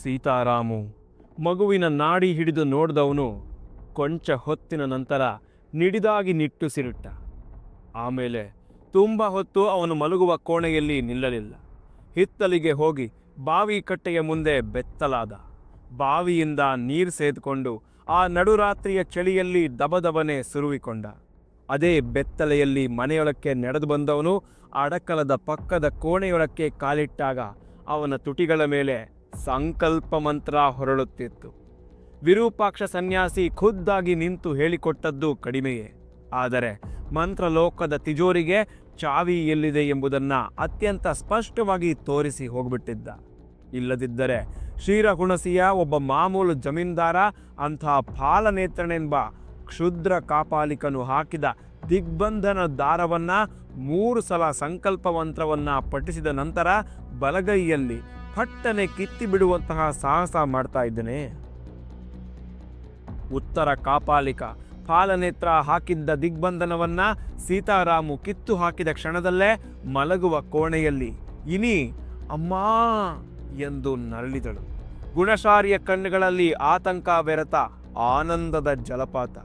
ಸೀತಾರಾಮು ಮಗುವಿನ ನಾಡಿ ಹಿಡಿದು ನೋಡಿದವನು ಕೊಂಚ ಹೊತ್ತಿನ ನಂತರ ನಿಡಿದಾಗಿ ನಿಟ್ಟುಸಿರಿಟ್ಟ. ಆಮೇಲೆ ತುಂಬ ಹೊತ್ತು ಅವನು ಮಲಗುವ ಕೋಣೆಯಲ್ಲಿ ನಿಲ್ಲಲಿಲ್ಲ. ಹಿತ್ತಲಿಗೆ ಹೋಗಿ ಬಾವಿ ಕಟ್ಟೆಯ ಮುಂದೆ ಬೆತ್ತಲಾದ. ಬಾವಿಯಿಂದ ನೀರು ಸೇದ್ಕೊಂಡು ಆ ನಡುರಾತ್ರಿಯ ಚಳಿಯಲ್ಲಿ ದಬದಬನೆ ಸುರುವಿಕೊಂಡ. ಅದೇ ಬೆತ್ತಲೆಯಲ್ಲಿ ಮನೆಯೊಳಕ್ಕೆ ನಡೆದು ಬಂದವನು ಅಡಕಲದ ಪಕ್ಕದ ಕೋಣೆಯೊಳಕ್ಕೆ ಕಾಲಿಟ್ಟಾಗ ಅವನ ತುಟಿಗಳ ಮೇಲೆ ಸಂಕಲ್ಪ ಮಂತ್ರ ಹೊರಳುತ್ತಿತ್ತು. ವಿರೂಪಾಕ್ಷ ಸನ್ಯಾಸಿ ಖುದ್ದಾಗಿ ನಿಂತು ಹೇಳಿಕೊಟ್ಟದ್ದು ಕಡಿಮೆಯೇ, ಆದರೆ ಮಂತ್ರಲೋಕದ ತಿಜೋರಿಗೆ ಚಾವಿ ಎಲ್ಲಿದೆ ಎಂಬುದನ್ನು ಅತ್ಯಂತ ಸ್ಪಷ್ಟವಾಗಿ ತೋರಿಸಿ ಹೋಗ್ಬಿಟ್ಟಿದ್ದ. ಇಲ್ಲದಿದ್ದರೆ ಶ್ರೀರಹುಣಸಿಯ ಒಬ್ಬ ಮಾಮೂಲು ಜಮೀನ್ದಾರ ಅಂಥ ಫಾಲನೇತ್ರನೆಂಬ ಕ್ಷುದ್ರ ಕಾಪಾಲಿಕನು ಹಾಕಿದ ದಿಗ್ಬಂಧನ ದಾರವನ್ನು 3 ಸಲ ಸಂಕಲ್ಪ ಮಂತ್ರವನ್ನು ಪಠಿಸಿದ ನಂತರ ಬಲಗೈಯಲ್ಲಿ ಪಟ್ಟನೆ ಕಿತ್ತಿ ಬಿಡುವಂತಹ ಸಾಹಸ ಮಾಡ್ತಾ ಇದ್ದೇನೆ. ಉತ್ತರ ಕಾಪಾಲಿಕ ಫಾಲನೇತ್ರ ಹಾಕಿದ್ದ ದಿಗ್ಬಂಧನವನ್ನ ಸೀತಾರಾಮು ಕಿತ್ತು ಹಾಕಿದ ಕ್ಷಣದಲ್ಲೇ ಮಲಗುವ ಕೋಣೆಯಲ್ಲಿ ಇನಿ ಅಮ್ಮಾ ಎಂದು ನರಳಿದಳು. ಗುಣಶಾರಿಯ ಕಣ್ಣುಗಳಲ್ಲಿ ಆತಂಕ ಬೆರೆತ ಆನಂದದ ಜಲಪಾತ.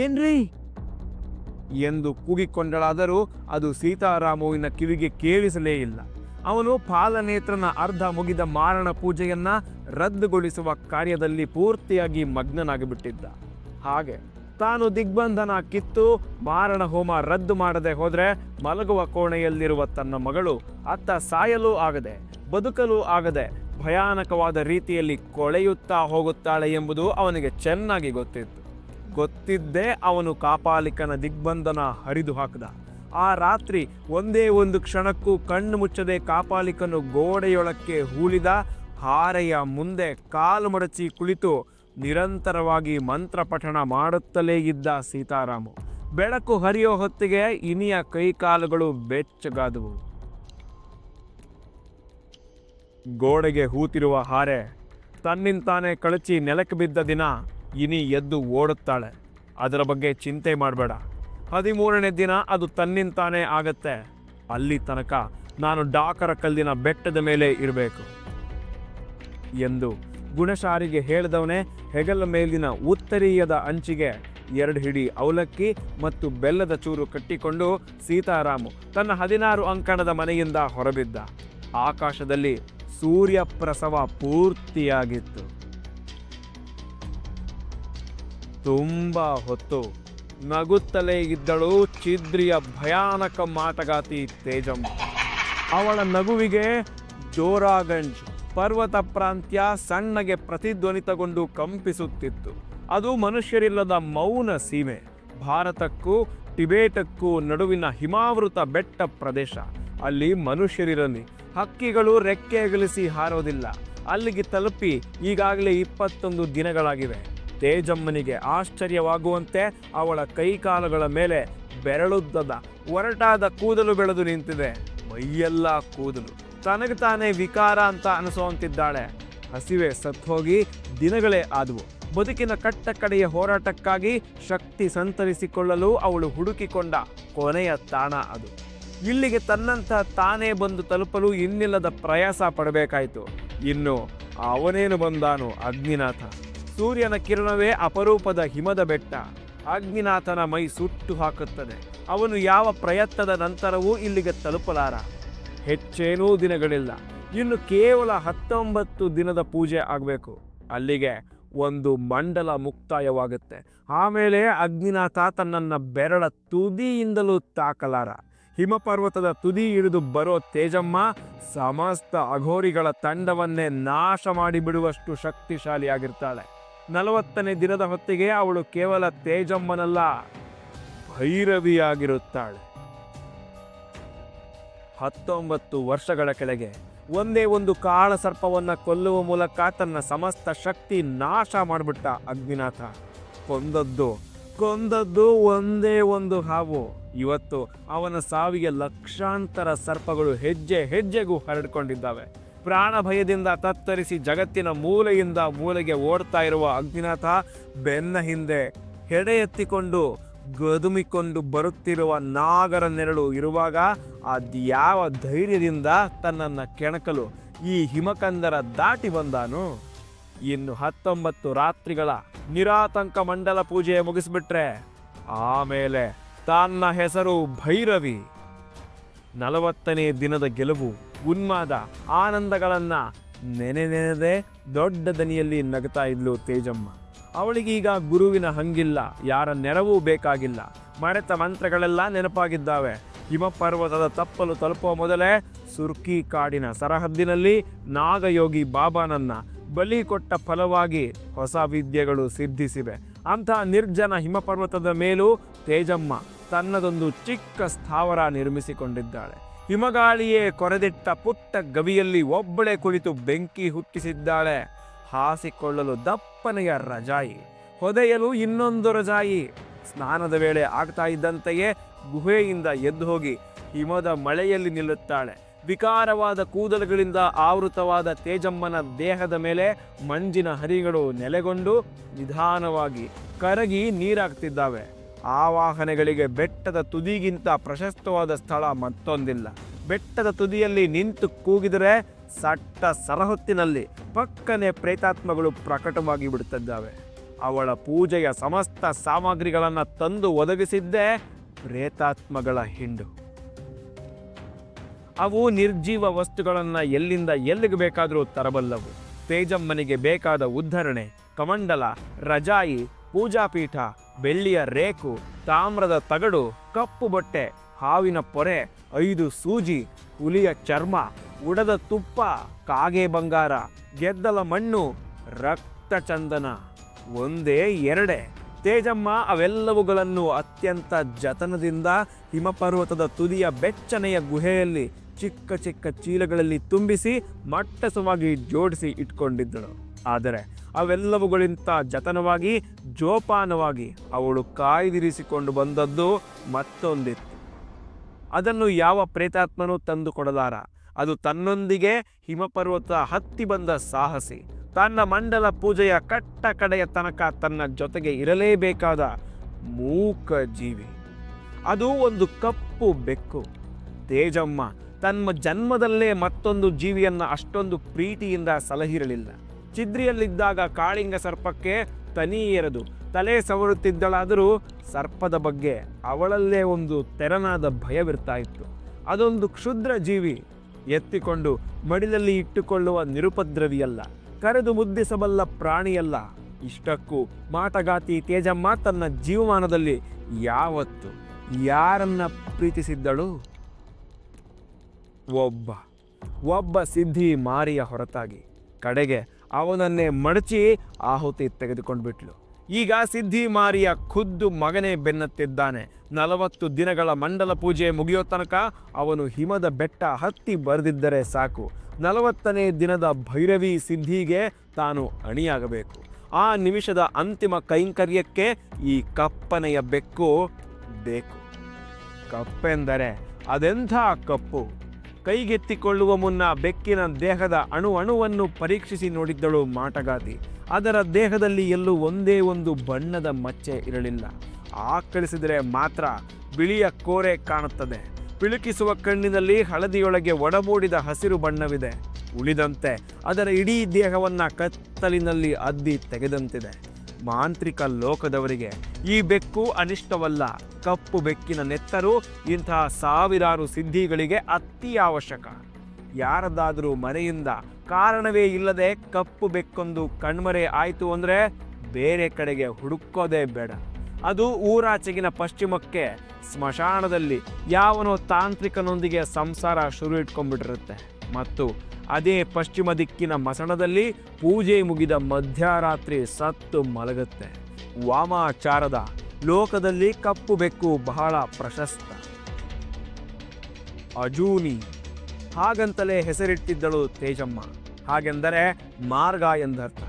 ಏನ್ರೀ ಎಂದು ಕೂಗಿಕೊಂಡಳಾದರೂ ಅದು ಸೀತಾರಾಮುವಿನ ಕಿವಿಗೆ ಕೇಳಿಸಲೇ ಇಲ್ಲ. ಅವನು ಫಾಲನೇತ್ರನ ಅರ್ಧ ಮುಗಿದ ಮಾರಣ ಪೂಜೆಯನ್ನ ರದ್ದುಗೊಳಿಸುವ ಕಾರ್ಯದಲ್ಲಿ ಪೂರ್ತಿಯಾಗಿ ಮಗ್ನನಾಗಿಬಿಟ್ಟಿದ್ದ. ಹಾಗೆ ತಾನು ದಿಗ್ಬಂಧನ ಕಿತ್ತು ಮಾರಣ ಹೋಮ ರದ್ದು ಮಾಡದೆ ಹೋದ್ರೆ ಮಲಗುವ ಕೋಣೆಯಲ್ಲಿರುವ ತನ್ನ ಮಗಳು ಅತ್ತ ಸಾಯಲೂ ಆಗದೆ ಬದುಕಲೂ ಆಗದೆ ಭಯಾನಕವಾದ ರೀತಿಯಲ್ಲಿ ಕೊಳೆಯುತ್ತಾ ಹೋಗುತ್ತಾಳೆ ಎಂಬುದು ಅವನಿಗೆ ಚೆನ್ನಾಗಿ ಗೊತ್ತಿತ್ತು. ಗೊತ್ತಿದ್ದೇ ಅವನು ಕಾಪಾಲಿಕನ ದಿಗ್ಬಂಧನ ಹರಿದು ಹಾಕಿದ. ಆ ರಾತ್ರಿ ಒಂದೇ ಒಂದು ಕ್ಷಣಕ್ಕೂ ಕಣ್ಣು ಮುಚ್ಚದೆ ಕಾಪಾಲಿಕನು ಗೋಡೆಯೊಳಕ್ಕೆ ಹೂಳಿದ ಹಾರೆಯ ಮುಂದೆ ಕಾಲು ಮಡಚಿ ಕುಳಿತು ನಿರಂತರವಾಗಿ ಮಂತ್ರ ಪಠಣ ಮಾಡುತ್ತಲೇ ಇದ್ದ ಸೀತಾರಾಮು. ಬೆಳಕು ಹರಿಯೋ ಹೊತ್ತಿಗೆ ಇನಿಯ ಕೈಕಾಲುಗಳು ಬೆಚ್ಚಗಾದವು. ಗೋಡೆಗೆ ಹೂತಿರುವ ಹಾರೆ ತನ್ನಿಂತಾನೆ ಕಳಚಿ ನೆಲಕ್ಕೆ ಬಿದ್ದ ದಿನ ಇನಿ ಎದ್ದು ಓಡುತ್ತಾಳೆ. ಅದರ ಬಗ್ಗೆ ಚಿಂತೆ ಮಾಡಬೇಡ, 13ನೇ ದಿನ ಅದು ತನ್ನಿಂತಾನೇ ಆಗತ್ತೆ. ಅಲ್ಲಿ ತನಕ ನಾನು ಡಾಕರ ಕಲ್ಲಿನ ಬೆಟ್ಟದ ಮೇಲೆ ಇರಬೇಕು ಎಂದು ಗುಣಶಾರಿಗೆ ಹೇಳಿದವನೇ ಹೆಗಲ ಮೇಲಿನ ಉತ್ತರೀಯದ ಅಂಚಿಗೆ 2 ಹಿಡಿ ಅವಲಕ್ಕಿ ಮತ್ತು ಬೆಲ್ಲದ ಚೂರು ಕಟ್ಟಿಕೊಂಡು ಸೀತಾರಾಮು ತನ್ನ 16 ಅಂಕಣದ ಮನೆಯಿಂದ ಹೊರಬಿದ್ದ. ಆಕಾಶದಲ್ಲಿ ಸೂರ್ಯ ಪ್ರಸವ ಪೂರ್ತಿಯಾಗಿತ್ತು. ತುಂಬ ಹೊತ್ತು ನಗುತ್ತಲೇ ಇದ್ದಳು ಚಿದ್ರಿಯ ಭಯಾನಕ ಮಾಟಗಾತಿ ತೇಜಮ್ಮ. ಅವಳ ನಗುವಿಗೆ ಜೋರಾಗಂಜ್ ಪರ್ವತ ಪ್ರಾಂತ್ಯ ಸಣ್ಣಗೆ ಪ್ರತಿಧ್ವನಿತಗೊಂಡು ಕಂಪಿಸುತ್ತಿತ್ತು. ಅದು ಮನುಷ್ಯರಿಲ್ಲದ ಮೌನ ಸೀಮೆ. ಭಾರತಕ್ಕೂ ಟಿಬೇಟಕ್ಕೂ ನಡುವಿನ ಹಿಮಾವೃತ ಬೆಟ್ಟ ಪ್ರದೇಶ. ಅಲ್ಲಿ ಮನುಷ್ಯರಿರಲಿ, ಹಕ್ಕಿಗಳು ರೆಕ್ಕೆ ಅಗಲಿಸಿ ಹಾರೋದಿಲ್ಲ. ಅಲ್ಲಿಗೆ ತಲುಪಿ ಈಗಾಗಲೇ 21 ದಿನಗಳಾಗಿವೆ. ತೇಜಮ್ಮನಿಗೆ ಆಶ್ಚರ್ಯವಾಗುವಂತೆ ಅವಳ ಕೈಕಾಲುಗಳ ಮೇಲೆ ಬೆರಳುದ್ದದ ಒರಟಾದ ಕೂದಲು ಬೆಳೆದು ನಿಂತಿದೆ. ಮೈಯೆಲ್ಲ ಕೂದಲು. ತನಗೆ ತಾನೇ ವಿಕಾರ ಅಂತ ಅನಿಸುವಂತಿದ್ದಾಳೆ. ಹಸಿವೆ ಸತ್ತೋಗಿ ದಿನಗಳೇ ಆದವು. ಬದುಕಿನ ಕಟ್ಟ ಕಡೆಯ ಹೋರಾಟಕ್ಕಾಗಿ ಶಕ್ತಿ ಸಂತರಿಸಿಕೊಳ್ಳಲು ಅವಳು ಹುಡುಕಿಕೊಂಡ ಕೊನೆಯ ತಾಣ ಅದು. ಇಲ್ಲಿಗೆ ತನ್ನಂಥ ತಾನೇ ಬಂದು ತಲುಪಲು ಇನ್ನಿಲ್ಲದ ಪ್ರಯಾಸ ಪಡಬೇಕಾಯಿತು. ಇನ್ನು ಅವನೇನು ಬಂದಾನು, ಅಗ್ನಿನಾಥ. ಸೂರ್ಯನ ಕಿರಣವೇ ಅಪರೂಪದ ಹಿಮದ ಬೆಟ್ಟ. ಅಗ್ನಿನಾಥನ ಮೈ ಸುಟ್ಟು ಹಾಕುತ್ತದೆ. ಅವನು ಯಾವ ಪ್ರಯತ್ನದ ನಂತರವೂ ಇಲ್ಲಿಗೆ ತಲುಪಲಾರ. ಹೆಚ್ಚೇನೂ ದಿನಗಳಿಲ್ಲ. ಇನ್ನು ಕೇವಲ 19 ದಿನದ ಪೂಜೆ ಆಗಬೇಕು. ಅಲ್ಲಿಗೆ ಒಂದು ಮಂಡಲ ಮುಕ್ತಾಯವಾಗುತ್ತೆ. ಆಮೇಲೆ ಅಗ್ನಿನಾಥ ತನ್ನನ್ನು ಬೆರಳ ತುದಿಯಿಂದಲೂ ತಾಕಲಾರ. ಹಿಮಪರ್ವತದ ತುದಿ ಇಳಿದು ಬರೋ ತೇಜಮ್ಮ ಸಮಸ್ತ ಅಘೋರಿಗಳ ತಂಡವನ್ನೇ ನಾಶ ಮಾಡಿಬಿಡುವಷ್ಟು ಶಕ್ತಿಶಾಲಿಯಾಗಿರ್ತಾಳೆ. 40ನೇ ದಿನದ ಹೊತ್ತಿಗೆ ಅವಳು ಕೇವಲ ತೇಜಮ್ಮನಲ್ಲ, ಭೈರವಿಯಾಗಿರುತ್ತಾಳೆ. 19 ವರ್ಷಗಳ ಕೆಳಗೆ ಒಂದೇ ಒಂದು ಕಾಳ ಸರ್ಪವನ್ನು ಕೊಲ್ಲುವ ಮೂಲಕ ತನ್ನ ಸಮಸ್ತ ಶಕ್ತಿ ನಾಶ ಮಾಡಿಬಿಟ್ಟ ಅಗ್ನಿನಾಥ. ಕೊಂದದ್ದು ಒಂದೇ ಒಂದು ಹಾವು. ಇವತ್ತು ಅವನ ಸಾವಿಗೆ ಲಕ್ಷಾಂತರ ಸರ್ಪಗಳು ಹೆಜ್ಜೆ ಹೆಜ್ಜೆಗೂ ಹರಡಿಕೊಂಡಿದ್ದಾವೆ. ಪ್ರಾಣ ಭಯದಿಂದ ತತ್ತರಿಸಿ ಜಗತ್ತಿನ ಮೂಲೆಯಿಂದ ಮೂಲೆಗೆ ಓಡ್ತಾ ಇರುವ ಅಗ್ನಿನಾಥ ಬೆನ್ನ ಹಿಂದೆ ಹೆಡೆ ಎತ್ತಿಕೊಂಡು ಗದುಮಿಕೊಂಡು ಬರುತ್ತಿರುವ ನಾಗರ ನೆರಳು ಇರುವಾಗ ಅದ್ಯಾವ ಧೈರ್ಯದಿಂದ ತನ್ನನ್ನು ಕೆಣಕಲು, ಈ ಹಿಮಕಂದರ ದಾಟಿ ಬಂದಾನು. ಇನ್ನು 19 ರಾತ್ರಿಗಳ ನಿರಾತಂಕ ಮಂಡಲ ಪೂಜೆ ಮುಗಿಸ್ಬಿಟ್ರೆ ಆಮೇಲೆ ತನ್ನ ಹೆಸರು ಭೈರವಿ. 40ನೇ ದಿನದ ಗೆಲುವು, ಉನ್ಮಾದ, ಆನಂದಗಳನ್ನ ನೆನೆದೇ ದೊಡ್ಡ ದನಿಯಲ್ಲಿ ನಗ್ತಾ ಇದ್ಲು ತೇಜಮ್ಮ. ಅವಳಿಗೀಗ ಗುರುವಿನ ಹಂಗಿಲ್ಲ, ಯಾರ ನೆರವೂ ಬೇಕಾಗಿಲ್ಲ. ಮರೆತ ಮಂತ್ರಗಳೆಲ್ಲ ನೆನಪಾಗಿದ್ದಾವೆ. ಹಿಮಪರ್ವತದ ತಪ್ಪಲು ತಲುಪುವ ಮೊದಲೇ ಸುರ್ಕಿ ಕಾಡಿನ ಸರಹದ್ದಿನಲ್ಲಿ ನಾಗಯೋಗಿ ಬಾಬಾನನ್ನ ಬಲಿ ಕೊಟ್ಟ ಫಲವಾಗಿ ಹೊಸ ವಿದ್ಯೆಗಳು ಸಿದ್ಧಿಸಿವೆ. ಅಂಥ ನಿರ್ಜನ ಹಿಮಪರ್ವತದ ಮೇಲೂ ತೇಜಮ್ಮ ತನ್ನದೊಂದು ಚಿಕ್ಕ ಸ್ಥಾವರ ನಿರ್ಮಿಸಿಕೊಂಡಿದ್ದಾಳೆ. ಹಿಮಗಾಳಿಯೇ ಕೊರೆದಿಟ್ಟ ಪುಟ್ಟ ಗವಿಯಲ್ಲಿ ಒಬ್ಬಳೇ ಕುಳಿತು ಬೆಂಕಿ ಹುಟ್ಟಿಸಿದ್ದಾಳೆ. ಹಾಸಿಕೊಳ್ಳಲು ದಪ್ಪನೆಯ ರಜಾಯಿ, ಹೊದೆಯಲು ಇನ್ನೊಂದು ರಜಾಯಿ. ಸ್ನಾನದ ವೇಳೆ ಆಗ್ತಾ ಇದ್ದಂತೆಯೇ ಗುಹೆಯಿಂದ ಎದ್ದು ಹೋಗಿ ಹಿಮದ ಮಳೆಯಲ್ಲಿ ನಿಲ್ಲುತ್ತಾಳೆ. ವಿಕಾರವಾದ ಕೂದಲುಗಳಿಂದ ಆವೃತವಾದ ತೇಜಮ್ಮನ ದೇಹದ ಮೇಲೆ ಮಂಜಿನ ಹರಿಗಳು ನೆಲೆಗೊಂಡು ನಿಧಾನವಾಗಿ ಕರಗಿ ನೀರಾಗ್ತಿದ್ದಾವೆ. ಆವಾಹನೆಗಳಿಗೆ ಬೆಟ್ಟದ ತುದಿಗಿಂತ ಪ್ರಶಸ್ತವಾದ ಸ್ಥಳ ಮತ್ತೊಂದಿಲ್ಲ. ಬೆಟ್ಟದ ತುದಿಯಲ್ಲಿ ನಿಂತು ಕೂಗಿದರೆ ಸಟ್ಟ ಸರಹೊತ್ತಿನಲ್ಲಿ ಪಕ್ಕನೆ ಪ್ರೇತಾತ್ಮಗಳು ಪ್ರಕಟವಾಗಿ ಬಿಡುತ್ತಿದ್ದಾವೆ. ಅವಳ ಪೂಜೆಯ ಸಮಸ್ತ ಸಾಮಗ್ರಿಗಳನ್ನು ತಂದು ಒದಗಿಸಿದ್ದೇ ಪ್ರೇತಾತ್ಮಗಳ ಹಿಂಡು. ಅವು ನಿರ್ಜೀವ ವಸ್ತುಗಳನ್ನು ಎಲ್ಲಿಂದ ಎಲ್ಲಿಗೆ ಬೇಕಾದರೂ ತರಬಲ್ಲವು. ತೇಜಮ್ಮನಿಗೆ ಬೇಕಾದ ಉದ್ಧರಣೆ, ಕಮಂಡಲ, ರಜಾಯಿ, ಪೂಜಾಪೀಠ, ಬೆಳ್ಳಿಯ ರೇಕು, ತಾಮ್ರದ ತಗಡು, ಕಪ್ಪು ಬಟ್ಟೆ, ಹಾವಿನ ಪೊರೆ, 5 ಸೂಜಿ, ಹುಲಿಯ ಚರ್ಮ, ಉಡದ ತುಪ್ಪ, ಕಾಗೆ ಬಂಗಾರ, ಗೆದ್ದಲ ಮಣ್ಣು, ರಕ್ತ ಚಂದನ ಒಂದೇ ಎರಡೇ. ತೇಜಮ್ಮ ಅವೆಲ್ಲವುಗಳನ್ನು ಅತ್ಯಂತ ಜತನದಿಂದ ಹಿಮಪರ್ವತದ ತುದಿಯ ಬೆಚ್ಚನೆಯ ಗುಹೆಯಲ್ಲಿ ಚಿಕ್ಕ ಚಿಕ್ಕ ಚೀಲಗಳಲ್ಲಿ ತುಂಬಿಸಿ ಮಟ್ಟಸವಾಗಿ ಜೋಡಿಸಿ ಇಟ್ಕೊಂಡಿದ್ದಳು. ಆದರೆ ಅವೆಲ್ಲವುಗಳಿಂತ ಜತನವಾಗಿ ಜೋಪಾನವಾಗಿ ಅವಳು ಕಾಯ್ದಿರಿಸಿಕೊಂಡು ಬಂದದ್ದು ಮತ್ತೊಂದಿತ್ತು. ಅದನ್ನು ಯಾವ ಪ್ರೇತಾತ್ಮನೂ ತಂದು ಕೊಡಲಾರ. ಅದು ತನ್ನೊಂದಿಗೆ ಹಿಮಪರ್ವತ ಹತ್ತಿ ಬಂದ ಸಾಹಸಿ. ತನ್ನ ಮಂಡಲ ಪೂಜೆಯ ಕಟ್ಟ ಕಡೆಯ ತನಕ ತನ್ನ ಜೊತೆಗೆ ಇರಲೇಬೇಕಾದ ಮೂಕ ಜೀವಿ. ಅದು ಒಂದು ಕಪ್ಪು ಬೆಕ್ಕು. ತೇಜಮ್ಮ ತನ್ನ ಜನ್ಮದಲ್ಲೇ ಮತ್ತೊಂದು ಜೀವಿಯನ್ನ ಅಷ್ಟೊಂದು ಪ್ರೀತಿಯಿಂದ ಸಲಹಿರಲಿಲ್ಲ. ಚಿದ್ರಿಯಲ್ಲಿದ್ದಾಗ ಕಾಳಿಂಗ ಸರ್ಪಕ್ಕೆ ತನಿ ಎರೆದು ತಲೆ ಸವರುತ್ತಿದ್ದಳಾದರೂ ಸರ್ಪದ ಬಗ್ಗೆ ಅವಳಲ್ಲೇ ಒಂದು ತೆರನಾದ ಭಯವಿರ್ತಾ ಇತ್ತು. ಅದೊಂದು ಕ್ಷುದ್ರ ಜೀವಿ, ಎತ್ತಿಕೊಂಡು ಮಡಿಲಲ್ಲಿ ಇಟ್ಟುಕೊಳ್ಳುವ ನಿರುಪದ್ರವಿಯಲ್ಲ, ಕರೆದು ಮುದ್ದಿಸಬಲ್ಲ ಪ್ರಾಣಿಯಲ್ಲ. ಇಷ್ಟಕ್ಕೂ ಮಾಟಗಾತಿ ತೇಜಮ್ಮ ತನ್ನ ಜೀವಮಾನದಲ್ಲಿ ಯಾವತ್ತು ಯಾರನ್ನ ಪ್ರೀತಿಸಿದ್ದಳು? ಒಬ್ಬ ಸಿದ್ಧಿ ಮಾರಿಯ ಹೊರತಾಗಿ. ಕಡೆಗೆ ಅವನನ್ನೇ ಮಡಚಿ ಆಹುತಿ ತೆಗೆದುಕೊಂಡ್ಬಿಟ್ಲು. ಈಗ ಸಿದ್ಧಿ ಮಾರಿಯ ಖುದ್ದು ಮಗನೇ ಬೆನ್ನತ್ತಿದ್ದಾನೆ. 40 ದಿನಗಳ ಮಂಡಲ ಪೂಜೆ ಮುಗಿಯೋ ತನಕ ಅವನು ಹಿಮದ ಬೆಟ್ಟ ಹತ್ತಿ ಬರೆದಿದ್ದರೆ ಸಾಕು. 40ನೇ ದಿನದ ಭೈರವಿ ಸಿದ್ಧಿಗೆ ತಾನು ಅಣಿಯಾಗಬೇಕು. ಆ ನಿಮಿಷದ ಅಂತಿಮ ಕೈಂಕರ್ಯಕ್ಕೆ ಈ ಕಪ್ಪನೆಯ ಬೆಕ್ಕು ಬೇಕು. ಕಪ್ಪೆಂದರೆ ಅದೆಂಥ ಕಪ್ಪು! ಕೈಗೆತ್ತಿಕೊಳ್ಳುವ ಮುನ್ನ ಬೆಕ್ಕಿನ ದೇಹದ ಅಣುವನ್ನು ಪರೀಕ್ಷಿಸಿ ನೋಡಿದ್ದಳು ಮಾಟಗಾತಿ. ಅದರ ದೇಹದಲ್ಲಿ ಎಲ್ಲೂ ಒಂದೇ ಒಂದು ಬಣ್ಣದ ಮಚ್ಚೆ ಇರಲಿಲ್ಲ. ಆಕಳಿಸಿದರೆ ಮಾತ್ರ ಬಿಳಿಯ ಕೋರೆ ಕಾಣುತ್ತದೆ. ಪಿಳುಕಿಸುವ ಕಣ್ಣಿನಲ್ಲಿ ಹಳದಿಯೊಳಗೆ ಒಡಮೂಡಿದ ಹಸಿರು ಬಣ್ಣವಿದೆ. ಉಳಿದಂತೆ ಅದರ ಇಡೀ ದೇಹವನ್ನ ಕತ್ತಲಿನಲ್ಲಿ ಅದ್ದಿ ತೆಗೆದಂತಿದೆ. ಮಾಂತ್ರಿಕ ಲೋಕದವರಿಗೆ ಈ ಬೆಕ್ಕು ಅನಿಷ್ಟವಲ್ಲ. ಕಪ್ಪು ಬೆಕ್ಕಿನ ನೆತ್ತರು ಇಂತಹ ಸಾವಿರಾರು ಸಿದ್ಧಿಗಳಿಗೆ ಅತಿ ಅವಶ್ಯಕ. ಯಾರದಾದರೂ ಮನೆಯಿಂದ ಕಾರಣವೇ ಇಲ್ಲದೆ ಕಪ್ಪು ಬೆಕ್ಕೊಂದು ಕಣ್ಮರೆ ಆಯಿತು ಅಂದರೆ ಬೇರೆ ಕಡೆಗೆ ಹುಡುಕೋದೇ ಬೇಡ. ಅದು ಊರಾಚೆಗಿನ ಪಶ್ಚಿಮಕ್ಕೆ ಸ್ಮಶಾನದಲ್ಲಿ ಯಾವನೋ ತಾಂತ್ರಿಕನೊಂದಿಗೆ ಸಂಸಾರ ಶುರು ಇಟ್ಕೊಂಡ್ಬಿಟ್ಟಿರುತ್ತೆ. ಮತ್ತು ಅದೇ ಪಶ್ಚಿಮ ದಿಕ್ಕಿನ ಮಸಣದಲ್ಲಿ ಪೂಜೆ ಮುಗಿದ ಮಧ್ಯರಾತ್ರಿ ಸತ್ತು ಮಲಗುತ್ತೆ. ವಾಮಾಚಾರದ ಲೋಕದಲ್ಲಿ ಕಪ್ಪು ಬೆಕ್ಕು ಬಹಳ ಪ್ರಶಸ್ತ. ಅಜೂನಿ ಹಾಗಂತಲೇ ಹೆಸರಿಟ್ಟಿದ್ದಳು ತೇಜಮ್ಮ. ಹಾಗೆಂದರೆ ಮಾರ್ಗ ಎಂದರ್ಥ.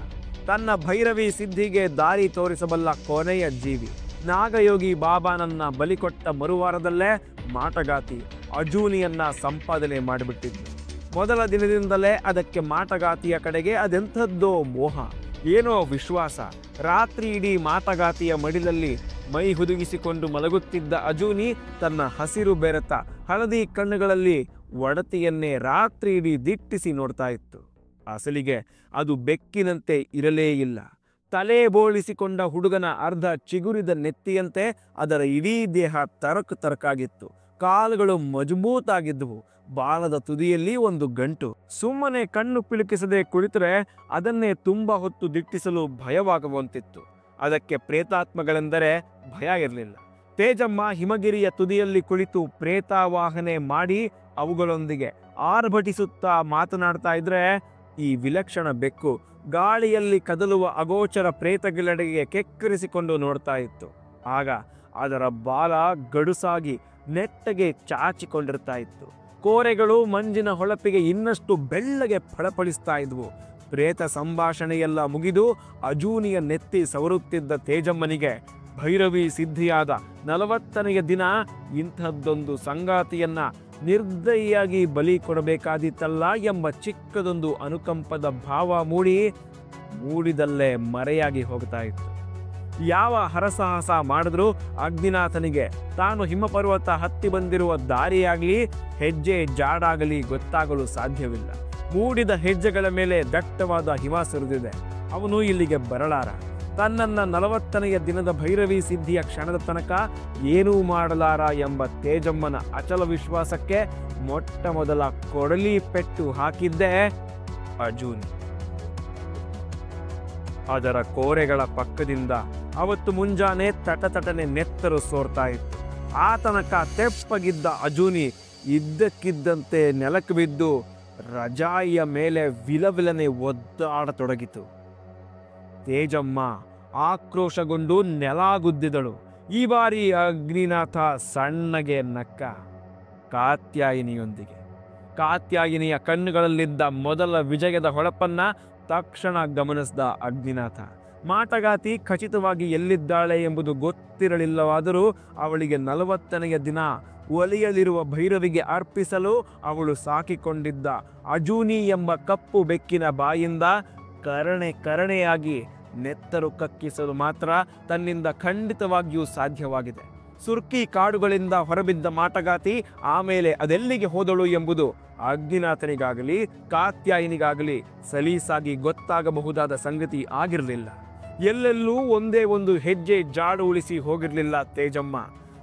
ತನ್ನ ಭೈರವಿ ಸಿದ್ಧಿಗೆ ದಾರಿ ತೋರಿಸಬಲ್ಲ ಕೊನೆಯ ಜೀವಿ. ನಾಗಯೋಗಿ ಬಾಬಾನನ್ನ ಬಲಿಕೊಟ್ಟ ಮರುವಾರದಲ್ಲೇ ಮಾಟಗಾತಿ ಅಜೂನಿಯನ್ನ ಸಂಪಾದನೆ ಮಾಡಿಬಿಟ್ಟಿದ್ದು. ಮೊದಲ ದಿನದಿಂದಲೇ ಅದಕ್ಕೆ ಮಾಟಗಾತಿಯ ಕಡೆಗೆ ಅದೆಂಥದ್ದೋ ಮೋಹ, ಏನೋ ವಿಶ್ವಾಸ. ರಾತ್ರಿ ಇಡೀ ಮಾಟಗಾತಿಯ ಮಡಿಲಲ್ಲಿ ಮೈ ಹುದುಗಿಸಿಕೊಂಡು ಮಲಗುತ್ತಿದ್ದ ಅಜೂನಿ ತನ್ನ ಹಸಿರು ಬೆರೆತ ಹಳದಿ ಕಣ್ಣುಗಳಲ್ಲಿ ಒಡತಿಯನ್ನೇ ರಾತ್ರಿ ಇಡೀ ದಿಟ್ಟಿಸಿ ನೋಡ್ತಾ ಇತ್ತು. ಅಸಲಿಗೆ ಅದು ಬೆಕ್ಕಿನಂತೆ ಇರಲೇ ಇಲ್ಲ. ತಲೆ ಬೋಳಿಸಿಕೊಂಡ ಹುಡುಗನ ಅರ್ಧ ಚಿಗುರಿದ ನೆತ್ತಿಯಂತೆ ಅದರ ಇಡೀ ದೇಹ ತರಕಾಗಿತ್ತು. ಕಾಲುಗಳು ಮಜಬೂತಾಗಿದ್ದವು. ಬಾಲದ ತುದಿಯಲ್ಲಿ ಒಂದು ಗಂಟು. ಸುಮ್ಮನೆ ಕಣ್ಣು ಪಿಳುಕಿಸದೆ ಕುಳಿತರೆ ಅದನ್ನೇ ತುಂಬ ಹೊತ್ತು ದಿಟ್ಟಿಸಲು ಭಯವಾಗುವಂತಿತ್ತು. ಅದಕ್ಕೆ ಪ್ರೇತಾತ್ಮಗಳೆಂದರೆ ಭಯ ಇರಲಿಲ್ಲ. ತೇಜಮ್ಮ ಹಿಮಗಿರಿಯ ತುದಿಯಲ್ಲಿ ಕುಳಿತು ಪ್ರೇತಾವಾಹನೆ ಮಾಡಿ ಅವುಗಳೊಂದಿಗೆ ಆರ್ಭಟಿಸುತ್ತಾ ಮಾತನಾಡ್ತಾ ಇದ್ರೆ, ಈ ವಿಲಕ್ಷಣ ಬೆಕ್ಕು ಗಾಳಿಯಲ್ಲಿ ಕದಲುವ ಅಗೋಚರ ಪ್ರೇತಗಳೆಡೆಗೆ ಕೆಕ್ಕರಿಸಿಕೊಂಡು ನೋಡ್ತಾ ಇತ್ತು. ಆಗ ಅದರ ಬಾಲ ಗಡುಸಾಗಿ ನೆಟ್ಟಗೆ ಚಾಚಿಕೊಂಡಿರ್ತಾ ಇತ್ತು. ಕೋರೆಗಳು ಮಂಜಿನ ಹೊಳಪಿಗೆ ಇನ್ನಷ್ಟು ಬೆಳ್ಳಗೆ ಫಳಫಳಿಸ್ತಾ ಇದ್ವು. ಪ್ರೇತ ಸಂಭಾಷಣೆಯೆಲ್ಲ ಮುಗಿದು ಅಜೂನಿಯ ನೆತ್ತಿ ಸವರುತ್ತಿದ್ದ ತೇಜಮ್ಮನಿಗೆ ಭೈರವಿ ಸಿದ್ಧಿಯಾದ 40ನೆಯ ದಿನ ಇಂಥದ್ದೊಂದು ಸಂಗಾತಿಯನ್ನ ನಿರ್ದಯಿಯಾಗಿ ಬಲಿ ಕೊಡಬೇಕಾದಿತ್ತಲ್ಲ ಎಂಬ ಚಿಕ್ಕದೊಂದು ಅನುಕಂಪದ ಭಾವ ಮೂಡಿದಲ್ಲೇ ಮರೆಯಾಗಿ ಹೋಗ್ತಾ ಇತ್ತು. ಯಾವ ಹರಸಾಹಸ ಮಾಡಿದ್ರೂ ಅಗ್ನಿನಾಥನಿಗೆ ತಾನು ಹಿಮಪರ್ವತ ಹತ್ತಿ ಬಂದಿರುವ ದಾರಿಯಾಗಲಿ ಹೆಜ್ಜೆ ಜಾಡಾಗಲಿ ಗೊತ್ತಾಗಲು ಸಾಧ್ಯವಿಲ್ಲ. ಮೂಡಿದ ಹೆಜ್ಜೆಗಳ ಮೇಲೆ ದಟ್ಟವಾದ ಹಿಮ ಸುರಿದಿದೆ. ಅವನು ಇಲ್ಲಿಗೆ ಬರಲಾರ. ತನ್ನನ್ನ 40ನೆಯ ದಿನದ ಭೈರವಿ ಸಿದ್ಧಿಯ ಕ್ಷಣದ ತನಕ ಏನೂ ಮಾಡಲಾರ ಎಂಬ ತೇಜಮ್ಮನ ಅಚಲ ವಿಶ್ವಾಸಕ್ಕೆ ಮೊಟ್ಟ ಮೊದಲ ಕೊಡಲಿ ಪೆಟ್ಟು ಹಾಕಿದ್ದೇ ಅಜೂನಿ. ಅದರ ಕೋರೆಗಳ ಪಕ್ಕದಿಂದ ಅವತ್ತು ಮುಂಜಾನೆ ತಟತಟನೆ ನೆತ್ತರು ಸೋರ್ತಾ ಇತ್ತು. ಆ ತನಕ ತೆಪ್ಪಗಿದ್ದ ಅಜೂನಿ ಇದ್ದಕ್ಕಿದ್ದಂತೆ ನೆಲಕ್ಕೆ ಬಿದ್ದು ರಜಾಯಿಯ ಮೇಲೆ ವಿಲವಿಲನೆ ಒದ್ದಾಡತೊಡಗಿತು. ತೇಜಮ್ಮ ಆಕ್ರೋಶಗೊಂಡು ನೆಲಾಗುದ್ದಿದಳು. ಈ ಬಾರಿ ಅಗ್ನಿನಾಥ ಸಣ್ಣಗೆ ನಕ್ಕ. ಕಾತ್ಯಾಯಿನಿಯೊಂದಿಗೆ. ಕಾತ್ಯಾಯಿನಿಯ ಕಣ್ಣುಗಳಲ್ಲಿದ್ದ ಮೊದಲ ವಿಜಯದ ಹೊಳಪನ್ನ ತಕ್ಷಣ ಗಮನಿಸಿದ ಅಗ್ನಿನಾಥ. ಮಾಟಗಾತಿ ಖಚಿತವಾಗಿ ಎಲ್ಲಿದ್ದಾಳೆ ಎಂಬುದು ಗೊತ್ತಿರಲಿಲ್ಲವಾದರೂ ಅವಳಿಗೆ 40ನೆಯ ದಿನ ಒಲಿಯಲಿರುವ ಭೈರವಿಗೆ ಅರ್ಪಿಸಲು ಅವಳು ಸಾಕಿಕೊಂಡಿದ್ದ ಅಜೂನಿ ಎಂಬ ಕಪ್ಪು ಬೆಕ್ಕಿನ ಬಾಯಿಂದ ಕರಣೆಯಾಗಿ ನೆತ್ತರು ಕಕ್ಕಿಸಲು ಮಾತ್ರ ತನ್ನಿಂದ ಖಂಡಿತವಾಗಿಯೂ ಸಾಧ್ಯವಾಗಿದೆ. ಸುರ್ಕಿ ಕಾಡುಗಳಿಂದ ಹೊರಬಿದ್ದ ಮಾಟಗಾತಿ ಆಮೇಲೆ ಅದೆಲ್ಲಿಗೆ ಹೋದಳು ಎಂಬುದು ಅಗ್ನಿನಾಥನಿಗಾಗಲಿ ಕಾತ್ಯಾಯಿನಿಗಾಗಲಿ ಸಲೀಸಾಗಿ ಗೊತ್ತಾಗಬಹುದಾದ ಸಂಗತಿ ಆಗಿರಲಿಲ್ಲ. ಎಲ್ಲೆಲ್ಲೂ ಒಂದೇ ಒಂದು ಹೆಜ್ಜೆ ಜಾಡು ಉಳಿಸಿ ಹೋಗಿರಲಿಲ್ಲ ತೇಜಮ್ಮ.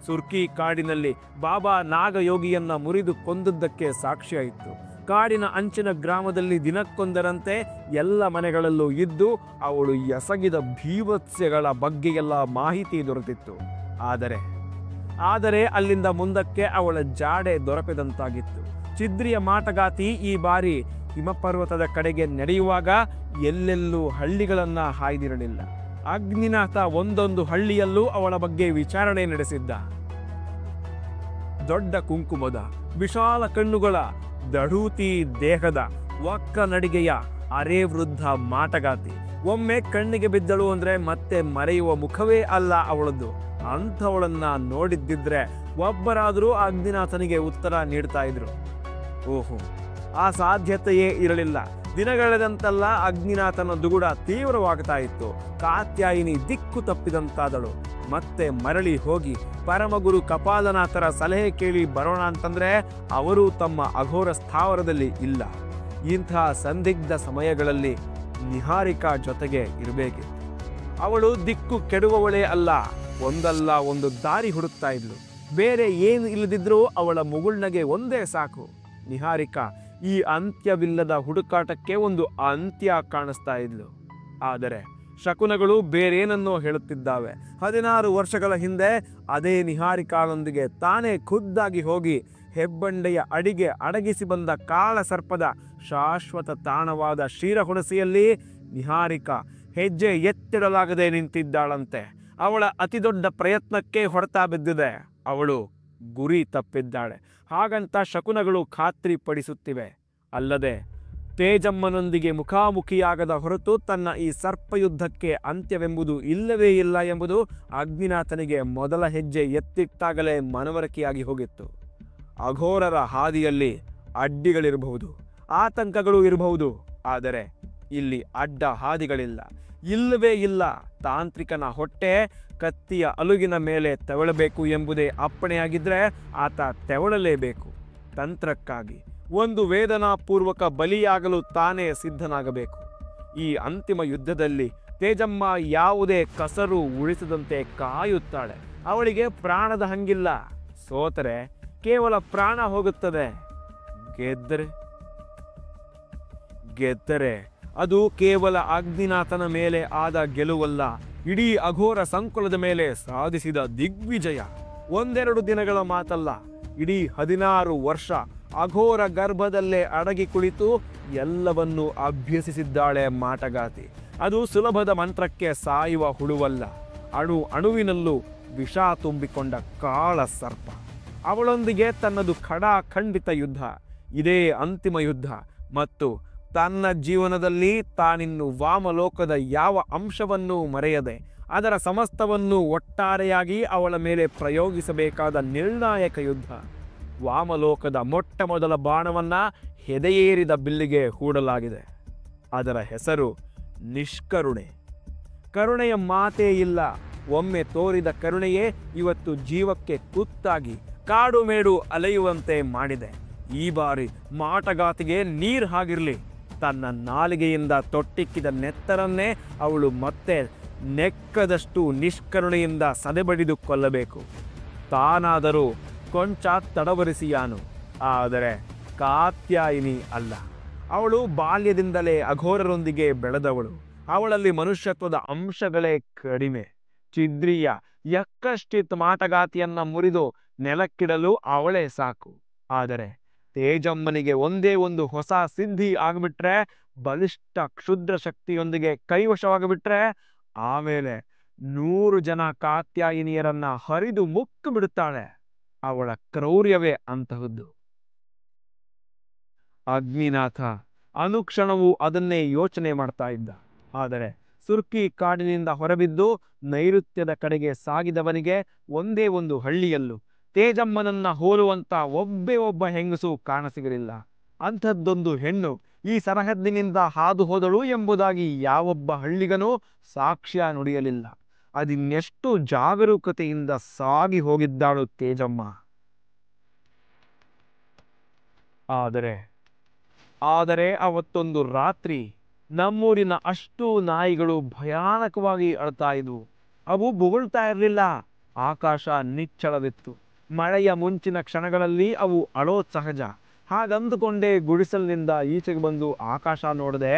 ಸುರ್ಕಿ ಕಾಡಿನಲ್ಲಿ ಬಾಬಾ ನಾಗಯೋಗಿಯನ್ನ ಮುರಿದು ಕೊಂದದ್ದಕ್ಕೆ ಸಾಕ್ಷಿಯಾಯಿತು. ಕಾಡಿನ ಅಂಚಿನ ಗ್ರಾಮದಲ್ಲಿ ದಿನಕ್ಕೊಂದರಂತೆ ಎಲ್ಲ ಮನೆಗಳಲ್ಲೂ ಇದ್ದು ಅವಳು ಎಸಗಿದ ಭೀವತ್ಸ್ಯಗಳ ಬಗ್ಗೆಯೆಲ್ಲ ಮಾಹಿತಿ ದೊರೆತಿತ್ತು. ಆದರೆ ಅಲ್ಲಿಂದ ಮುಂದಕ್ಕೆ ಅವಳ ಜಾಡೆ ದೊರಕದಂತಾಗಿತ್ತು. ಚಿದ್ರಿಯ ಮಾಟಗಾತಿ ಈ ಬಾರಿ ಹಿಮಪರ್ವತದ ಕಡೆಗೆ ನಡೆಯುವಾಗ ಎಲ್ಲೆಲ್ಲೂ ಹಳ್ಳಿಗಳನ್ನ ಹಾಯ್ದಿರಲಿಲ್ಲ. ಅಗ್ನಿನಾಥ ಒಂದೊಂದು ಹಳ್ಳಿಯಲ್ಲೂ ಅವಳ ಬಗ್ಗೆ ವಿಚಾರಣೆ ನಡೆಸಿದ್ದ. ದೊಡ್ಡ ಕುಂಕುಮದ, ವಿಶಾಲ ಕಣ್ಣುಗಳ, ದಢೂತಿ ದೇಹದ, ಒಕ್ಕ ನಡಿಗೆಯ ಅರೆ ವೃದ್ಧ ಮಾಟಗಾತಿ. ಒಮ್ಮೆ ಕಣ್ಣಿಗೆ ಬಿದ್ದಳು ಅಂದ್ರೆ ಮತ್ತೆ ಮರೆಯುವ ಮುಖವೇ ಅಲ್ಲ ಅವಳದ್ದು. ಅಂಥವಳನ್ನ ನೋಡಿದ್ದಿದ್ರೆ ಒಬ್ಬರಾದರೂ ಅಗ್ನಿನಾಥನಿಗೆ ಉತ್ತರ ನೀಡ್ತಾ ಇದ್ರು. ಓಹೋ, ಆ ಸಾಧ್ಯತೆಯೇ ಇರಲಿಲ್ಲ. ದಿನಗಳೆದಂತೆಲ್ಲ ಅಗ್ನಿನಾಥನ ದುಗುಡ ತೀವ್ರವಾಗ್ತಾ ಇತ್ತು. ಕಾತ್ಯಾಯಿನಿ ದಿಕ್ಕು ತಪ್ಪಿದಂತಾದಳು. ಮತ್ತೆ ಮರಳಿ ಹೋಗಿ ಪರಮಗುರು ಕಪಾಲನಾಥರ ಸಲಹೆ ಕೇಳಿ ಬರೋಣ ಅಂತಂದ್ರೆ ಅವರು ತಮ್ಮ ಅಘೋರ ಸ್ಥಾವರದಲ್ಲಿ ಇಲ್ಲ. ಇಂಥ ಸಂದಿಗ್ಧ ಸಮಯಗಳಲ್ಲಿ ನಿಹಾರಿಕಾ ಜೊತೆಗೆ ಇರಬೇಕಿತ್ತು. ಅವಳು ದಿಕ್ಕು ಕೆಡುವವಳೇ ಅಲ್ಲ, ಒಂದಲ್ಲ ಒಂದು ದಾರಿ ಹುಡುಕ್ತಾ ಇದ್ಲು. ಬೇರೆ ಏನು ಇಲ್ಲದಿದ್ರೂ ಅವಳ ಮುಗುಳ್ನಗೆ ಒಂದೇ ಸಾಕು. ನಿಹಾರಿಕಾ ಈ ಅಂತ್ಯವಿಲ್ಲದ ಹುಡುಕಾಟಕ್ಕೆ ಒಂದು ಅಂತ್ಯ ಕಾಣಿಸ್ತಾ ಇದ್ಲು. ಆದರೆ ಶಕುನಗಳು ಬೇರೇನನ್ನೋ ಹೇಳುತ್ತಿದ್ದಾವೆ. 16 ವರ್ಷಗಳ ಹಿಂದೆ ಅದೇ ನಿಹಾರಿಕಾಳೊಂದಿಗೆ ತಾನೇ ಖುದ್ದಾಗಿ ಹೋಗಿ ಹೆಬ್ಬಂಡೆಯ ಅಡಿಗೆ ಅಡಗಿಸಿ ಬಂದ ಕಾಳ ಸರ್ಪದ ಶಾಶ್ವತ ತಾಣವಾದ ಕ್ಷೀರಹುಣಸಿಯಲ್ಲಿ ನಿಹಾರಿಕಾ ಹೆಜ್ಜೆ ಎತ್ತಿಡಲಾಗದೆ ನಿಂತಿದ್ದಾಳಂತೆ. ಅವಳ ಅತಿದೊಡ್ಡ ಪ್ರಯತ್ನಕ್ಕೆ ಹೊಡೆತ ಬಿದ್ದಿದೆ. ಅವಳು ಗುರಿ ತಪ್ಪಿದ್ದಾಳೆ. ಹಾಗಂತ ಶಕುನಗಳು ಖಾತ್ರಿ ಪಡಿಸುತ್ತಿವೆ. ಅಲ್ಲದೆ ತೇಜಮ್ಮನೊಂದಿಗೆ ಮುಖಾಮುಖಿಯಾಗದ ಹೊರತು ತನ್ನ ಈ ಸರ್ಪಯುದ್ಧಕ್ಕೆ ಅಂತ್ಯವೆಂಬುದು ಇಲ್ಲವೇ ಇಲ್ಲ ಎಂಬುದು ಅಗ್ನಿನಾಥನಿಗೆ ಮೊದಲ ಹೆಜ್ಜೆ ಎತ್ತಿಟ್ಟಾಗಲೇ ಮನವರಿಕೆಯಾಗಿ ಹೋಗಿತ್ತು. ಅಘೋರರ ಹಾದಿಯಲ್ಲಿ ಅಡ್ಡಿಗಳಿರಬಹುದು, ಆತಂಕಗಳು ಇರಬಹುದು. ಆದರೆ ಇಲ್ಲಿ ಅಡ್ಡ ಹಾದಿಗಳಿಲ್ಲ, ಇಲ್ಲವೇ ಇಲ್ಲ. ತಾಂತ್ರಿಕನ ಹೊಟ್ಟೆ ಕತ್ತಿಯ ಅಲುಗಿನ ಮೇಲೆ ತೆವಳಬೇಕು ಎಂಬುದೇ ಅಪ್ಪಣೆಯಾಗಿದ್ದರೆ ಆತ ತೆವಳಲೇಬೇಕು. ತಂತ್ರಕ್ಕಾಗಿ, ಒಂದು ವೇದನಾಪೂರ್ವಕ ಬಲಿಯಾಗಲು ತಾನೇ ಸಿದ್ಧನಾಗಬೇಕು. ಈ ಅಂತಿಮ ಯುದ್ಧದಲ್ಲಿ ತೇಜಮ್ಮ ಯಾವುದೇ ಕಸರು ಉಳಿಸದಂತೆ ಕಾಯುತ್ತಾಳೆ. ಅವಳಿಗೆ ಪ್ರಾಣದ ಹಂಗಿಲ್ಲ. ಸೋತರೆ ಕೇವಲ ಪ್ರಾಣ ಹೋಗುತ್ತದೆ. ಗೆದ್ದರೆ ಅದು ಕೇವಲ ಅಗ್ನಿನಾಥನ ಮೇಲೆ ಆದ ಗೆಲುವಲ್ಲ, ಇಡೀ ಅಘೋರ ಸಂಕುಲದ ಮೇಲೆ ಸಾಧಿಸಿದ ದಿಗ್ವಿಜಯ. ಒಂದೆರಡು ದಿನಗಳ ಮಾತಲ್ಲ, ಇಡೀ 16 ವರ್ಷ ಅಘೋರ ಗರ್ಭದಲ್ಲೇ ಅಡಗಿ ಕುಳಿತು ಎಲ್ಲವನ್ನೂ ಅಭ್ಯಸಿಸಿದ್ದಾಳೆ ಮಾಟಗಾತಿ. ಅದು ಸುಲಭದ ಮಂತ್ರಕ್ಕೆ ಸಾಯುವ ಹುಳುವಲ್ಲ, ಅಣುವಿನಲ್ಲೂ ವಿಷ ತುಂಬಿಕೊಂಡ ಕಾಳ ಸರ್ಪ. ಅವಳೊಂದಿಗೆ ತನ್ನದು ಖಂಡಿತ ಯುದ್ಧ. ಇದೇ ಅಂತಿಮ ಯುದ್ಧ. ಮತ್ತು ತನ್ನ ಜೀವನದಲ್ಲಿ ತಾನಿನ್ನು ವಾಮಲೋಕದ ಯಾವ ಅಂಶವನ್ನೂ ಮರೆಯದೆ ಅದರ ಸಮಸ್ತವನ್ನು ಒಟ್ಟಾರೆಯಾಗಿ ಅವಳ ಮೇಲೆ ಪ್ರಯೋಗಿಸಬೇಕಾದ ನಿರ್ಣಾಯಕ ಯುದ್ಧ. ವಾಮಲೋಕದ ಮೊಟ್ಟ ಮೊದಲ ಬಾಣವನ್ನ ಹೆದೆಯೇರಿದ ಬಿಲ್ಲಿಗೆ ಹೂಡಲಾಗಿದೆ. ಅದರ ಹೆಸರು ನಿಷ್ಕರುಣೆ. ಕರುಣೆಯ ಮಾತೇ ಇಲ್ಲ. ಒಮ್ಮೆ ತೋರಿದ ಕರುಣೆಯೇ ಇವತ್ತು ಜೀವಕ್ಕೆ ತುತ್ತಾಗಿ ಕಾಡು ಮೇಡು ಅಲೆಯುವಂತೆ ಮಾಡಿದೆ. ಈ ಬಾರಿ ಮಾಟಗಾತಿಗೆ ನೀರು ಹಾಗಿರಲಿ. ತನ್ನ ನಾಲಿಗೆಯಿಂದ ತೊಟ್ಟಿಕ್ಕಿದ ನೆತ್ತರನ್ನೇ ಅವಳು ಮತ್ತೆ ನೆಕ್ಕದಷ್ಟು ನಿಷ್ಕರುಣೆಯಿಂದ ಸದೆಬಡಿದು ಕೊಲ್ಲಬೇಕು. ತಾನಾದರೂ ಕೊಂಚ ತಡವರಿಸಿಯಾನು, ಆದರೆ ಕಾತ್ಯಾಯಿನಿ ಅಲ್ಲ. ಅವಳು ಬಾಲ್ಯದಿಂದಲೇ ಅಘೋರರೊಂದಿಗೆ ಬೆಳೆದವಳು. ಅವಳಲ್ಲಿ ಮನುಷ್ಯತ್ವದ ಅಂಶಗಳೇ ಕಡಿಮೆ. ಛಿದ್ರಿಯ ಯಕ್ಕಶ್ಚಿತ್ ಮಾಟಗಾತಿಯನ್ನ ಮುರಿದು ನೆಲಕ್ಕಿಡಲು ಅವಳೇ ಸಾಕು. ಆದರೆ ತೇಜಮ್ಮನಿಗೆ ಒಂದೇ ಒಂದು ಹೊಸ ಸಿದ್ಧಿ ಆಗಿಬಿಟ್ರೆ, ಬಲಿಷ್ಠ ಕ್ಷುದ್ರ ಶಕ್ತಿಯೊಂದಿಗೆ ಕೈವಶವಾಗಿಬಿಟ್ರೆ, ಆಮೇಲೆ 100 ಜನ ಕಾತ್ಯಾಯಿನಿಯರನ್ನ ಹರಿದು ಮುಕ್ಕು ಬಿಡುತ್ತಾಳೆ. ಅವಳ ಕ್ರೌರ್ಯವೇ ಅಂತಹದ್ದು. ಅಗ್ನಿನಾಥ ಅನುಕ್ಷಣವೂ ಅದನ್ನೇ ಯೋಚನೆ ಮಾಡ್ತಾ ಇದ್ದ. ಆದರೆ ಸುರ್ಕಿ ಕಾಡಿನಿಂದ ಹೊರಬಿದ್ದು ನೈಋತ್ಯದ ಕಡೆಗೆ ಸಾಗಿದವನಿಗೆ ಒಂದೇ ಒಂದು ಹಳ್ಳಿಯಲ್ಲೂ ತೇಜಮ್ಮನನ್ನ ಹೋಲುವಂತ ಒಬ್ಬ ಹೆಂಗಸು ಕಾಣಸಿಗಲಿಲ್ಲ. ಅಂಥದ್ದೊಂದು ಹೆಣ್ಣು ಈ ಸರಹದ್ದಿನಿಂದ ಹಾದು ಹೋದಳು ಎಂಬುದಾಗಿ ಯಾವೊಬ್ಬ ಹಳ್ಳಿಗನೂ ಸಾಕ್ಷ್ಯ ನುಡಿಯಲಿಲ್ಲ. ಅದಿನ್ನೆಷ್ಟು ಜಾಗರೂಕತೆಯಿಂದ ಸಾಗಿ ಹೋಗಿದ್ದಾಳು ತೇಜಮ್ಮ. ಆದರೆ ಅವತ್ತೊಂದು ರಾತ್ರಿ ನಮ್ಮೂರಿನ ಅಷ್ಟೂ ನಾಯಿಗಳು ಭಯಾನಕವಾಗಿ ಅಳ್ತಾ ಇದ್ವು. ಅವು ಬೊಗಳ್ತಾ ಇರಲಿಲ್ಲ. ಆಕಾಶ ನಿಚ್ಚಳವಿತ್ತು. ಮಳೆಯ ಮುಂಚಿನ ಕ್ಷಣಗಳಲ್ಲಿ ಅವು ಅಳೋದ್ ಸಹಜ. ಹಾಗಂದುಕೊಂಡೇ ಗುಡಿಸಲಿನಿಂದ ಈಚೆಗೆ ಬಂದು ಆಕಾಶ ನೋಡದೆ.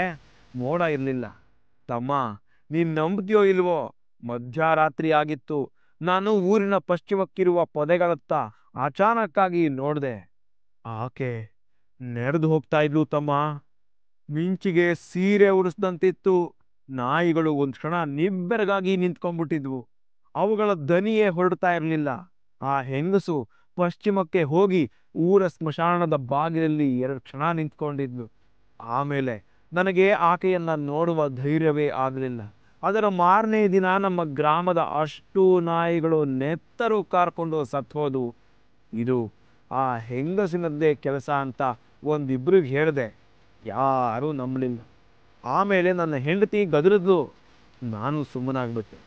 ಮೋಡ ಇರಲಿಲ್ಲ. ತಮ್ಮ, ನೀನ್ ನಂಬ್ತೀಯೋ ಇಲ್ವೋ, ಮಧ್ಯರಾತ್ರಿ ಆಗಿತ್ತು. ನಾನು ಊರಿನ ಪಶ್ಚಿಮಕ್ಕಿರುವ ಪೊದೆಗಳತ್ತ ಅಚಾನಕ್ಕಾಗಿ ನೋಡ್ದೆ. ಆಕೆ ನೆರೆದು ಹೋಗ್ತಾ ಇದ್ಲು ತಮ್ಮ. ಮಿಂಚಿಗೆ ಸೀರೆ ಉರಿಸ್ದಂತಿತ್ತು. ನಾಯಿಗಳು ಒಂದ್ ಕ್ಷಣ ನಿಬ್ಬೆರಗಾಗಿ ನಿಂತ್ಕೊಂಡ್ಬಿಟ್ಟಿದ್ವು. ಅವುಗಳ ದನಿಯೇ ಹೊರಡ್ತಾ ಇರಲಿಲ್ಲ. ಆ ಹೆಂಗಸು ಪಶ್ಚಿಮಕ್ಕೆ ಹೋಗಿ ಊರ ಸ್ಮಶಾನದ ಬಾಗಿಲಲ್ಲಿ 2 ಕ್ಷಣ ನಿಂತ್ಕೊಂಡಿದ್ಲು. ಆಮೇಲೆ ನನಗೆ ಆಕೆಯನ್ನ ನೋಡುವ ಧೈರ್ಯವೇ ಆಗಲಿಲ್ಲ. ಅದರ ಮಾರನೇ ದಿನ ನಮ್ಮ ಗ್ರಾಮದ ಅಷ್ಟೂ ನಾಯಿಗಳು ನೆತ್ತರು ಕಾರ್ಕೊಂಡು ಸತ್ತೋದು. ಇದು ಆ ಹೆಂಗಸಿನದ್ದೇ ಕೆಲಸ ಅಂತ ಒಂದಿಬ್ರಿಗೆ ಹೇಳಿದೆ. ಯಾರೂ ನಂಬಲಿಲ್ಲ. ಆಮೇಲೆ ನನ್ನ ಹೆಂಡತಿ ಗದರಿದ್ಲು. ನಾನು ಸುಮ್ಮನಾಗ್ಬಿಟ್ಟೆ.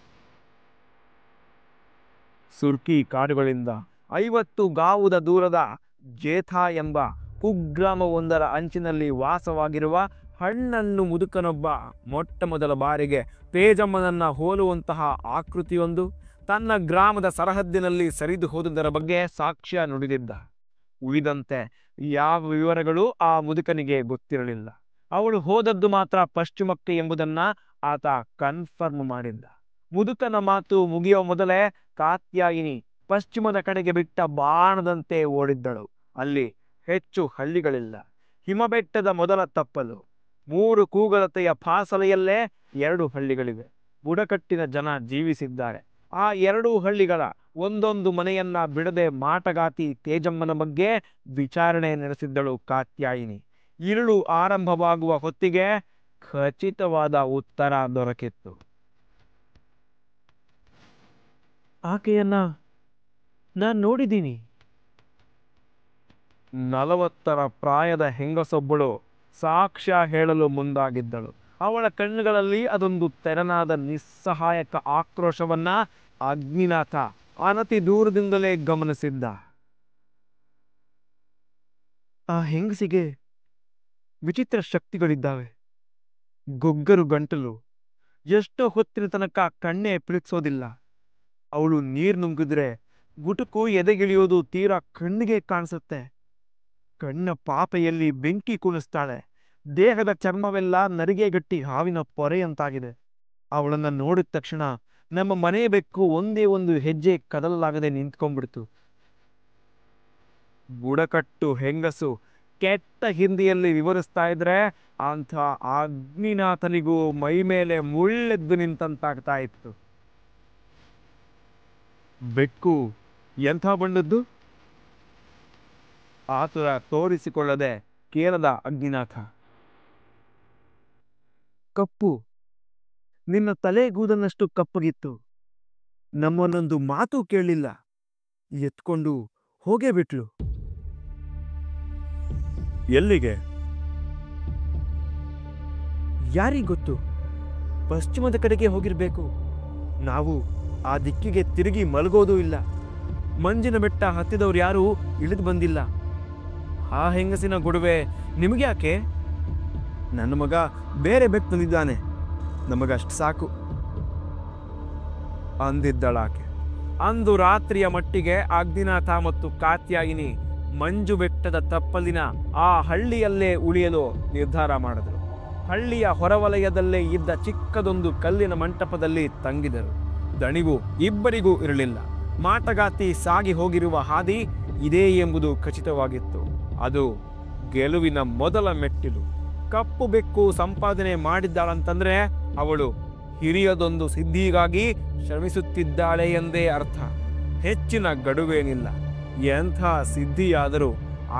ಸುರ್ಕಿ ಕಾಡುಗಳಿಂದ 50 ಗಾವುದ ದೂರದ ಜೇಥಾ ಎಂಬ ಕುಗ್ರಾಮವೊಂದರ ಅಂಚಿನಲ್ಲಿ ವಾಸವಾಗಿರುವ ಹಣ್ಣನ್ನು ಮುದುಕನೊಬ್ಬ ಮೊಟ್ಟ ಮೊದಲ ಬಾರಿಗೆ ತೇಜಮ್ಮನನ್ನ ಹೋಲುವಂತಹ ಆಕೃತಿಯೊಂದು ತನ್ನ ಗ್ರಾಮದ ಸರಹದ್ದಿನಲ್ಲಿ ಸರಿದು ಹೋದುದರ ಬಗ್ಗೆ ಸಾಕ್ಷ್ಯ ನುಡಿದಿದ್ದ. ಉಳಿದಂತೆ ಯಾವ ವಿವರಗಳು ಆ ಮುದುಕನಿಗೆ ಗೊತ್ತಿರಲಿಲ್ಲ. ಅವಳು ಹೋದದ್ದು ಮಾತ್ರ ಪಶ್ಚಿಮಕ್ಕೆ ಎಂಬುದನ್ನ ಆತ ಕನ್ಫರ್ಮ್ ಮಾಡಿದ್ದ. ಮುದುಕನ ಮಾತು ಮುಗಿಯೋ ಮೊದಲೇ ಕಾತ್ಯಾಯಿನಿ ಪಶ್ಚಿಮದ ಕಡೆಗೆ ಬಿಟ್ಟ ಬಾಣದಂತೆ ಓಡಿದ್ದಳು. ಅಲ್ಲಿ ಹೆಚ್ಚು ಹಳ್ಳಿಗಳಿಲ್ಲ. ಹಿಮಬೆಟ್ಟದ ಮೊದಲ ತಪ್ಪಲು 3 ಕೂಗಲತೆಯ ಫಾಸಲೆಯಲ್ಲೇ 2 ಹಳ್ಳಿಗಳಿವೆ. ಬುಡಕಟ್ಟಿನ ಜನ ಜೀವಿಸಿದ್ದಾರೆ. ಆ 2 ಹಳ್ಳಿಗಳ ಒಂದೊಂದು ಮನೆಯನ್ನ ಬಿಡದೆ ಮಾಟಗಾತಿ ತೇಜಮ್ಮನ ಬಗ್ಗೆ ವಿಚಾರಣೆ ನಡೆಸಿದ್ದಳು ಕಾತ್ಯಾಯಿನಿ. ഇരുಳು ಆರಂಭವಾಗುವ ಹೊತ್ತಿಗೆ ಖಚಿತವಾದ ಉತ್ತರ ದೊರಕಿತ್ತು. ಆಕೆಯನ್ನ ನಾನು ನೋಡಿದ್ದೀನಿ. 40ರ ಪ್ರಾಯದ ಹೆಂಗಸೊಬ್ಬಳು ಸಾಕ್ಷ್ಯ ಹೇಳಲು ಮುಂದಾಗಿದ್ದಳು. ಅವಳ ಕಣ್ಣುಗಳಲ್ಲಿ ಅದೊಂದು ತೆರನಾದ ನಿಸ್ಸಹಾಯಕ ಆಕ್ರೋಶವನ್ನ ಅಗ್ನಿನಾಥ ಅನತಿ ದೂರದಿಂದಲೇ ಗಮನಿಸಿದ್ದ. ಆ ಹೆಂಗಸಿಗೆ ವಿಚಿತ್ರ ಶಕ್ತಿಗಳಿದ್ದಾವೆ. ಗೊಗ್ಗರು ಗಂಟಲು, ಎಷ್ಟೋ ಹೊತ್ತಿನ ತನಕ ಕಣ್ಣೆ ಪಿಳಿಸೋದಿಲ್ಲ. ಅವಳು ನೀರು ನುಂಗಿದ್ರೆ ಗುಟುಕು ಎದೆಗಿಳಿಯೋದು ತೀರಾ ಕಣ್ಣಿಗೆ ಕಾಣಿಸುತ್ತೆ. ಕಣ್ಣ ಪಾಪೆಯಲ್ಲಿ ಬೆಂಕಿ ಕುಣಿಸ್ತಾಳೆ. ದೇಹದ ಚರ್ಮವೆಲ್ಲ ನರಿಗೆಗಟ್ಟಿ ಹಾವಿನ ಪೊರೆಯಂತಾಗಿದೆ. ಅವಳನ್ನ ನೋಡಿದ ತಕ್ಷಣ ನಮ್ಮ ಮನೆ ಬೆಕ್ಕು ಒಂದೇ ಒಂದು ಹೆಜ್ಜೆ ಕದಲಾಗದೆ ನಿಂತ್ಕೊಂಡ್ಬಿಡ್ತು. ಬುಡಕಟ್ಟು ಹೆಂಗಸು ಕೆಟ್ಟ ಹಿಂದಿಯಲ್ಲಿ ವಿವರಿಸ್ತಾ ಇದ್ರೆ ಅಂಥ ಅಗ್ನಿನಾಥನಿಗೂ ಮೈ ಮೇಲೆ ಮುಳ್ಳೆದ್ದು ನಿಂತಂತಾಗ್ತಾ ಇತ್ತು. ಬೆಕ್ಕು ಎಂಥ ಬಣ್ಣದ್ದು? ಆತುರ ತೋರಿಸಿಕೊಳ್ಳದೆ ಕೇಳದ ಅಗ್ನಿನಾಥ. ಕಪ್ಪು, ನಿನ್ನ ತಲೆಗೂದನಷ್ಟು ಕಪ್ಪಗಿತ್ತು. ನಮ್ಮನ್ನೊಂದು ಮಾತು ಕೇಳಲಿಲ್ಲ, ಎತ್ಕೊಂಡು ಹೋಗೇ ಬಿಟ್ಲು. ಎಲ್ಲಿಗೆ? ಯಾರಿಗೊತ್ತು? ಪಶ್ಚಿಮದ ಕಡೆಗೆ ಹೋಗಿರ್ಬೇಕು. ನಾವು ಆ ದಿಕ್ಕಿಗೆ ತಿರುಗಿ ಮಲಗೋದೂ ಇಲ್ಲ. ಮಂಜಿನ ಬೆಟ್ಟ ಹತ್ತಿದವ್ರು ಯಾರೂ ಇಳಿದು ಬಂದಿಲ್ಲ. ಆ ಹೆಂಗಸಿನ ಗೊಡವೆ ನಿಮಗ್ಯಾಕೆ? ನನ್ನ ಮಗ ಬೇರೆ ಬೆಕ್ಕು ತಂದಿದ್ದಾನೆ, ನಮಗಷ್ಟು ಸಾಕು ಅಂದಿದ್ದಳಾಕೆ. ಅಂದು ರಾತ್ರಿಯ ಮಟ್ಟಿಗೆ ಅಗ್ನಿನಾಥ ಮತ್ತು ಕಾತ್ಯಾಯಿನಿ ಮಂಜು ಬೆಟ್ಟದ ತಪ್ಪಲಿನ ಆ ಹಳ್ಳಿಯಲ್ಲೇ ಉಳಿಯಲು ನಿರ್ಧಾರ ಮಾಡಿದರು. ಹಳ್ಳಿಯ ಹೊರವಲಯದಲ್ಲೇ ಇದ್ದ ಚಿಕ್ಕದೊಂದು ಕಲ್ಲಿನ ಮಂಟಪದಲ್ಲಿ ತಂಗಿದರು. ದಣಿವು ಇಬ್ಬರಿಗೂ ಇರಲಿಲ್ಲ. ಮಾಟಗಾತಿ ಸಾಗಿ ಹೋಗಿರುವ ಹಾದಿ ಇದೇ ಎಂಬುದು ಖಚಿತವಾಗಿತ್ತು. ಅದು ಗೆಲುವಿನ ಮೊದಲ ಮೆಟ್ಟಿಲು. ಕಪ್ಪು ಬೆಕ್ಕು ಸಂಪಾದನೆ ಮಾಡಿದ್ದಾಳಂತಂದ್ರೆ ಅವಳು ಹಿರಿಯದೊಂದು ಸಿದ್ಧಿಗಾಗಿ ಶ್ರಮಿಸುತ್ತಿದ್ದಾಳೆ ಎಂದೇ ಅರ್ಥ. ಹೆಚ್ಚಿನ ಗಡುವೇನಿಲ್ಲ. ಎಂಥ ಸಿದ್ಧಿಯಾದರೂ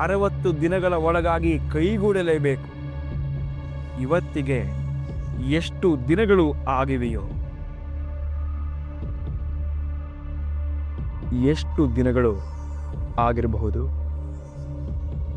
60 ದಿನಗಳ ಒಳಗಾಗಿ ಕೈಗೂಡಲೇಬೇಕು. ಇವತ್ತಿಗೆ ಎಷ್ಟು ದಿನಗಳು ಆಗಿವೆಯೋ? ಎಷ್ಟು ದಿನಗಳು ಆಗಿರಬಹುದು?